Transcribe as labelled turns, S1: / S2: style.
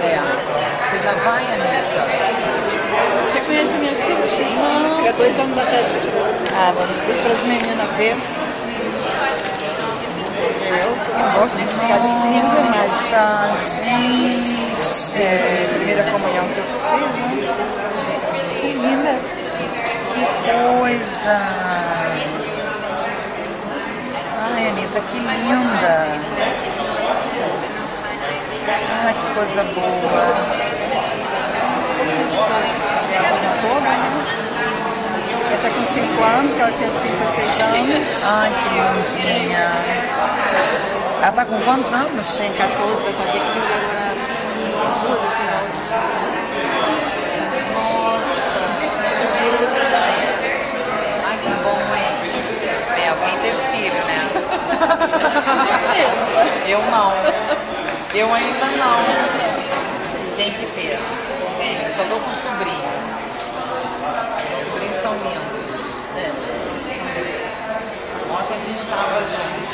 S1: É. Você já vai, Anitta?
S2: Você conhece minha filha? Não. Fica 2 anos atrás que eu tirei. Ah, vamos depois para as meninas ver. Eu gosto de ficar de cinza, mas...
S1: Nossa, gente!
S2: É, primeira comunhão que eu fiz, né? Que linda!
S1: Que coisa! Ai, Anitta, que linda! Ai, que coisa boa!
S2: Toda, né? Essa com 5 anos, que ela tinha 5 a 6 anos.
S1: Ai, que lindinha! Ela tá com quantos anos?
S2: Tem 14, vai fazer 15 agora. Julho, final.
S1: Ai, que bom, hein? É, alguém teve filho, né? Eu não. Eu ainda não. Tem que ter. Tem. Eu só dou com sobrinho. Os sobrinhos são lindos. Ontem a gente estava junto.